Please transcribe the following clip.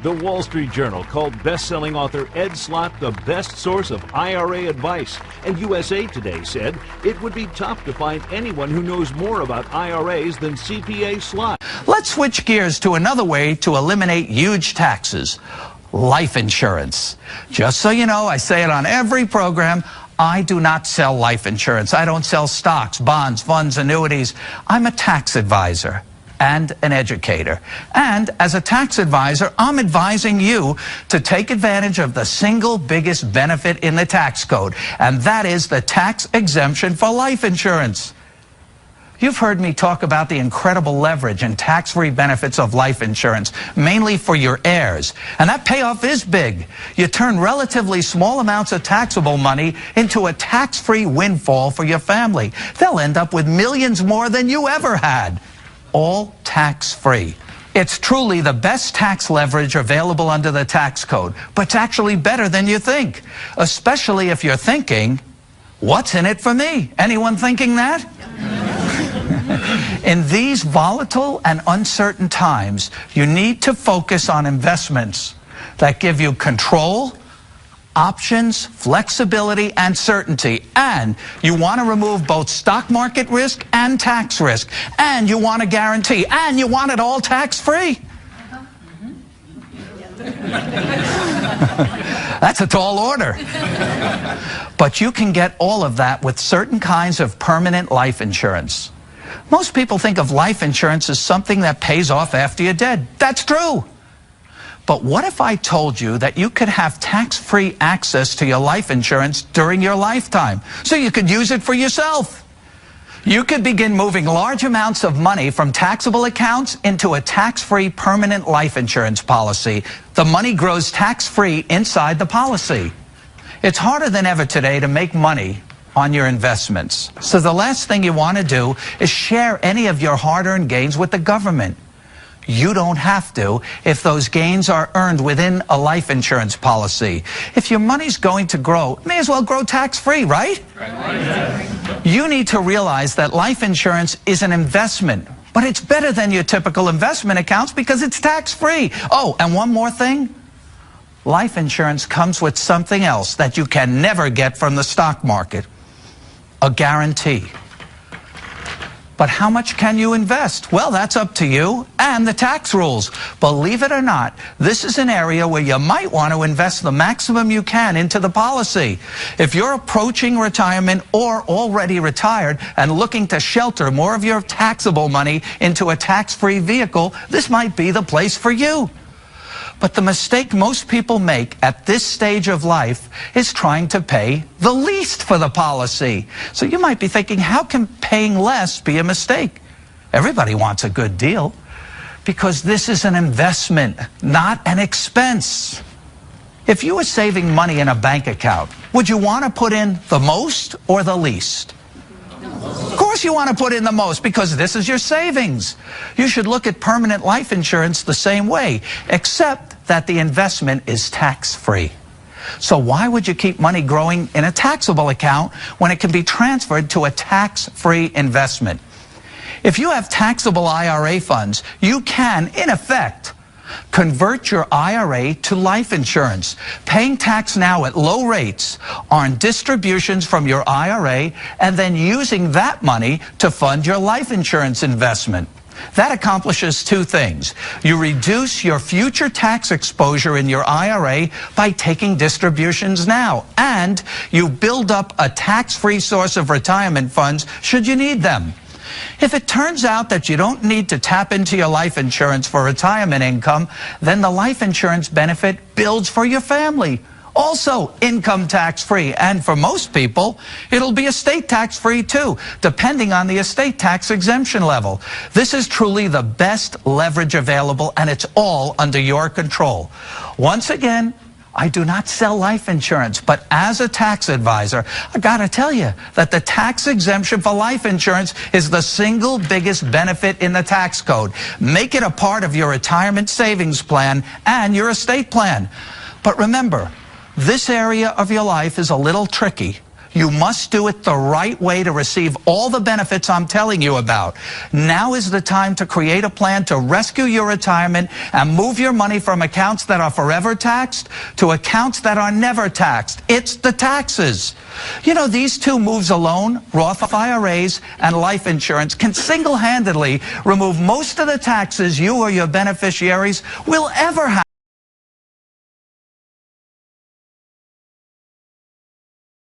The Wall Street Journal called best-selling author Ed Slott the best source of IRA advice, and USA Today said it would be tough to find anyone who knows more about IRAs than CPA Slott. Let's switch gears to another way to eliminate huge taxes: life insurance. Just so you know, I say it on every program, I do not sell life insurance. I don't sell stocks, bonds, funds, annuities. I'm a tax advisor and an educator. And as a tax advisor, I'm advising you to take advantage of the single biggest benefit in the tax code, and that is the tax exemption for life insurance. You've heard me talk about the incredible leverage and tax-free benefits of life insurance, mainly for your heirs. And that payoff is big. You turn relatively small amounts of taxable money into a tax-free windfall for your family. They'll end up with millions more than you ever had, all tax-free. It's truly the best tax leverage available under the tax code, but it's actually better than you think, especially if you're thinking, what's in it for me? Anyone thinking that? In these volatile and uncertain times, you need to focus on investments that give you control, options, flexibility, and certainty. And you want to remove both stock market risk and tax risk. And you want a guarantee. And you want it all tax-free. That's a tall order. But you can get all of that with certain kinds of permanent life insurance. Most people think of life insurance as something that pays off after you're dead. That's true. But what if I told you that you could have tax-free access to your life insurance during your lifetime, so you could use it for yourself? You could begin moving large amounts of money from taxable accounts into a tax-free permanent life insurance policy. The money grows tax-free inside the policy. It's harder than ever today to make money on your investments. So the last thing you want to do is share any of your hard-earned gains with the government. You don't have to if those gains are earned within a life insurance policy. If your money's going to grow, it may as well grow tax-free, right? You need to realize that life insurance is an investment, but it's better than your typical investment accounts because it's tax-free. Oh, and one more thing. Life insurance comes with something else that you can never get from the stock market: a guarantee. But how much can you invest? Well, that's up to you and the tax rules. Believe it or not, this is an area where you might want to invest the maximum you can into the policy. If you're approaching retirement or already retired and looking to shelter more of your taxable money into a tax-free vehicle, this might be the place for you. But the mistake most people make at this stage of life is trying to pay the least for the policy. So you might be thinking, how can paying less be a mistake? Everybody wants a good deal, because this is an investment, not an expense. If you were saving money in a bank account, would you want to put in the most or the least? Of course you want to put in the most, because this is your savings. You should look at permanent life insurance the same way, except that the investment is tax-free. So why would you keep money growing in a taxable account when it can be transferred to a tax-free investment? If you have taxable IRA funds, you can, in effect, convert your IRA to life insurance, paying tax now at low rates on distributions from your IRA, and then using that money to fund your life insurance investment. That accomplishes two things. You reduce your future tax exposure in your IRA by taking distributions now, and you build up a tax-free source of retirement funds should you need them. If it turns out that you don't need to tap into your life insurance for retirement income, then the life insurance benefit builds for your family. Also income tax-free, and for most people, it'll be estate tax-free too, depending on the estate tax exemption level. This is truly the best leverage available, and it's all under your control. Once again, I do not sell life insurance, but as a tax advisor, I gotta tell you that the tax exemption for life insurance is the single biggest benefit in the tax code. Make it a part of your retirement savings plan and your estate plan. But remember, this area of your life is a little tricky. You must do it the right way to receive all the benefits I'm telling you about. Now is the time to create a plan to rescue your retirement and move your money from accounts that are forever taxed to accounts that are never taxed. It's the taxes. You know, these two moves alone, Roth IRAs and life insurance, can single-handedly remove most of the taxes you or your beneficiaries will ever have